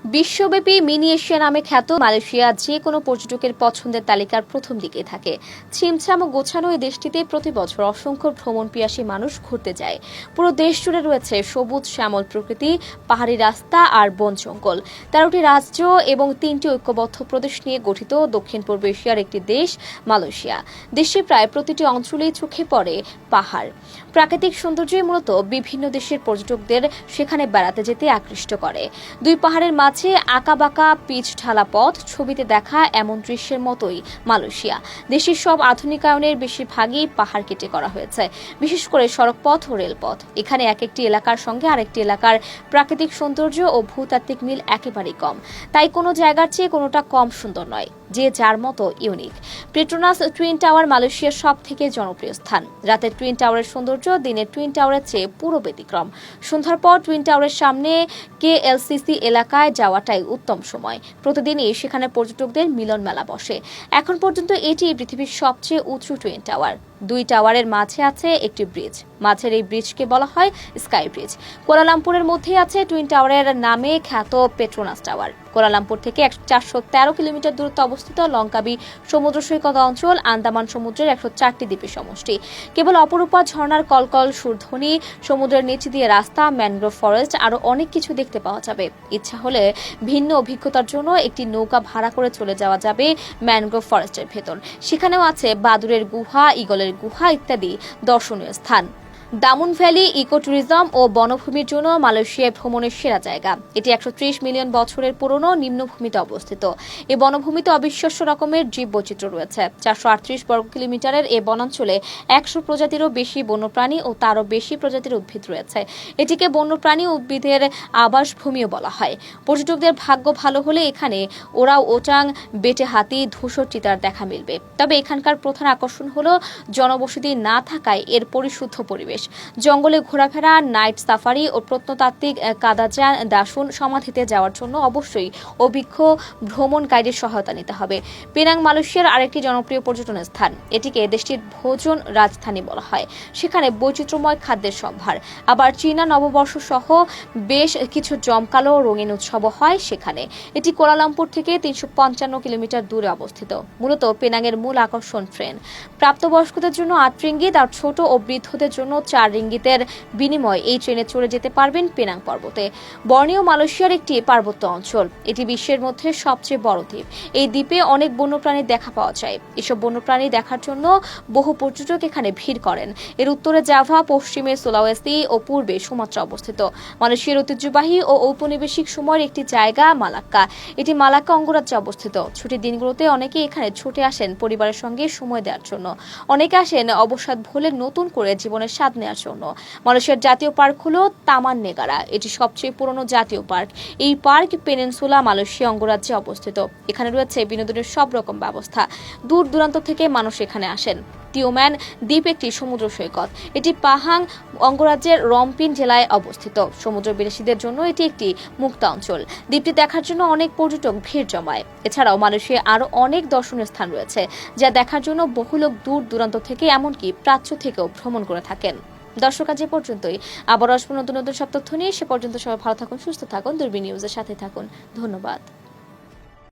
বিশ্বব্যাপী mini Asia নামে খ্যাত মালয়েশিয়া যে কোনো পর্যটকের পছন্দের তালিকার প্রথম দিকে থাকে। ছিমছাম ও গোছানো এই দেশটিতে প্রতি বছর অসংখ্য ভ্রমণ পিয়াসী মানুষ ঘুরতে যায়। পুরো দেশ জুড়ে রয়েছে সবুজ শ্যামল প্রকৃতি, পাহাড়ি রাস্তা আর বন জঙ্গল। 13টি রাজ্য এবং 3টি ঐক্যবদ্ধ প্রদেশ নিয়ে গঠিত দক্ষিণ পূর্ব এশিয়ার একটি দেশ মালয়েশিয়া। দেশে প্রায় প্রতিটি অঞ্চলেই চোখে পড়ে পাহাড়। প্রাকৃতিক সৌন্দর্যই মূলত বিভিন্ন দেশের পর্যটকদের সেখানে বেড়াতে যেতে আকৃষ্ট করে। দুই পাহাড়ের মাঝে আঁকাবাঁকা পিচ ঢালা পথ, ছবিতে দেখা এমন দৃশ্যের মতোই মালয়েশিয়া। দেশের সব আধুনিকায়নের বেশিরভাগই পাহাড় কেটে করা হয়েছে, বিশেষ করে সড়কপথ ও রেলপথ। এখানে এক একটি এলাকার সঙ্গে আরেকটি এলাকার প্রাকৃতিক সৌন্দর্য ও ভূতাত্ত্বিক মিল একেবারেই কম। তাই কোনো জায়গার চেয়ে কোনোটা কম সুন্দর নয়, যে যার মতো ইউনিক। পেট্রোনাস টুইন টাওয়ার মালয়েশিয়ার সব থেকে জনপ্রিয় স্থান। রাতের টুইন টাওয়ারের সৌন্দর্য দিনের টুইন টাওয়ারের চেয়ে পুরো ব্যতিক্রম। সন্ধ্যার পর টুইন টাওয়ারের সামনে KLCC এলাকায় যাওয়াটাই উত্তম সময়। প্রতিদিনই সেখানে পর্যটকদের মিলন মেলা বসে। এখন পর্যন্ত এটি পৃথিবীর সবচেয়ে উঁচু টুইন টাওয়ার। দুই টাওয়ারের মাঝে আছে একটি ব্রিজ। মাঝের এই ব্রিজকে বলা হয় স্কাই ব্রিজ। কুয়ালালামপুরের মধ্যে আছে টুইন টাওয়ারের নামে খ্যাত পেট্রোনাস টাওয়ার। কুয়ালালামপুর থেকে 413 কিলোমিটার দূরত্বে অবস্থিত লঙ্কাবি সমুদ্র সৈকত অঞ্চল আন্দামান সমুদ্রের 104টি দ্বীপের সমষ্টি। কেবল অপরূপা ঝর্ণার কলকল সুরধ্বনি, সমুদ্রের নিচ দিয়ে রাস্তা, ম্যানগ্রোভ ফরেস্ট, আরো অনেক কিছু দেখতে পাওয়া যাবে। ইচ্ছা হলে ভিন্ন অভিজ্ঞতার জন্য একটি নৌকা ভাড়া করে চলে যাওয়া যাবে ম্যানগ্রোভ ফরেস্টের ভেতর। সেখানেও আছে বাদুড়ের গুহা, ঈগলের গুহা ইত্যাদি দর্শনীয় স্থান। দামুন ভ্যালি ইকো ট্যুরিজম ও বনভূমির জন্য মালয়েশিয়ায় ভ্রমণের সেরা জায়গা। এটি 130 মিলিয়ন বছরের পুরনো নিম্নভূমিতে অবস্থিত। এই বনভূমিতে অবিশ্বাস্য রকমের জীব বৈচিত্র্য রয়েছে। 438 বর্গ কিলোমিটারের এই বনাঞ্চলে 100 প্রজাতিরও বেশি বন্যপ্রাণী ও তারও বেশি প্রজাতির উদ্ভিদ রয়েছে। এটিকে বন্যপ্রাণী উদ্ভিদের আবাসভূমিও বলা হয়। পর্যটকদের ভাগ্য ভালো হলে এখানে ওরাও ওটাং, বেটে হাতি, ধূসর চিতার দেখা মিলবে। তবে এখানকার প্রধান আকর্ষণ হলো জনবসতি না থাকায় এর পরিশুদ্ধ পরিবেশ। জঙ্গলে ঘোরাফেরা, নাইট সাফারি ও প্রত্নতাত্ত্বিক কাদাজান দাসুন সমাধিতে যাওয়ার জন্য অবশ্যই অভিজ্ঞ ভ্রমণ গাইডের সহায়তা নিতে হবে। পেনাং মালয়েশিয়ার আরেকটি জনপ্রিয় পর্যটন স্থান। এটিকে দেশটির ভোজন রাজধানী বলা হয়। সেখানে বৈচিত্র্যময় খাদ্যের সম্ভার। আবার চীনা নববর্ষ সহ বেশ কিছু জমকালো রঙিন উৎসব হয় সেখানে। এটি কুয়ালালামপুর থেকে 355 কিলোমিটার দূরে অবস্থিত। মূলত পেনাংয়ের মূল আকর্ষণ ট্রেন। প্রাপ্তবয়স্কদের জন্য 8 রিঙ্গিত আর ছোট ও বৃদ্ধদের জন্য 4 রিঙ্গিতের বিনিময়ে এই ট্রেনে চড়ে যেতে পারবেন পেনাং পর্বতে। বর্নিও মালয়েশিয়ার একটি পার্বত্য অঞ্চল। এটি বিশ্বের মধ্যে সবচেয়ে বড় দ্বীপ। এই দ্বীপে অনেক বন্যপ্রাণীর দেখা পাওয়া যায়। এসব বন্যপ্রাণী দেখার জন্য বহু পর্যটক এখানে ভিড় করেন। এর উত্তরে জাভা, পশ্চিমে সুলাওয়েসি ও পূর্বে সুমাত্রা অবস্থিত। মালয়েশিয়ার ঐতিহ্যবাহী ও ঔপনিবেশিক সময়ের একটি জায়গা মালাক্কা। এটি মালাক্কা অঙ্গরাজ্যে অবস্থিত। ছুটির দিনগুলোতে অনেকে এখানে ছুটে আসেন পরিবারের সঙ্গে সময় দেওয়ার জন্য। অনেকে আসেন অবসাদ ভুলে নতুন করে জীবনের স্বাদ নেওয়ার জন্য। মালয়েশিয়ার জাতীয় পার্ক হলো তামান নেগারা। এটি সবচেয়ে পুরনো জাতীয় পার্ক। এই পার্ক পেনিনসুলা মালয়েশিয়া অঙ্গরাজ্যে অবস্থিত। এখানে রয়েছে বিনোদনের সব রকম ব্যবস্থা। দূর দূরান্ত থেকে মানুষ এখানে আসেন। টিওম্যান দ্বীপ একটি সমুদ্র সৈকত। এটি পাহাং অঙ্গরাজ্যের রমপিন জেলায় অবস্থিত। সমুদ্র বিলাসীদের জন্য এটি একটি মুক্ত অঞ্চল। দ্বীপটি দেখার জন্য অনেক পর্যটক ভিড় জমায়। এছাড়াও মালয়েশিয়ায় আরো অনেক দর্শনীয় স্থান রয়েছে, যা দেখার জন্য বহু লোক দূর দূরান্ত থেকে এমনকি প্রাচ্য থেকেও ভ্রমণ করে থাকেন। দর্শক, আজ এ পর্যন্তই। আবার আসবো নতুন নতুন সব তথ্য নিয়ে। সে পর্যন্ত সবাই ভালো থাকুন, সুস্থ থাকুন, দূরবীন নিউজের সাথে থাকুন। ধন্যবাদ।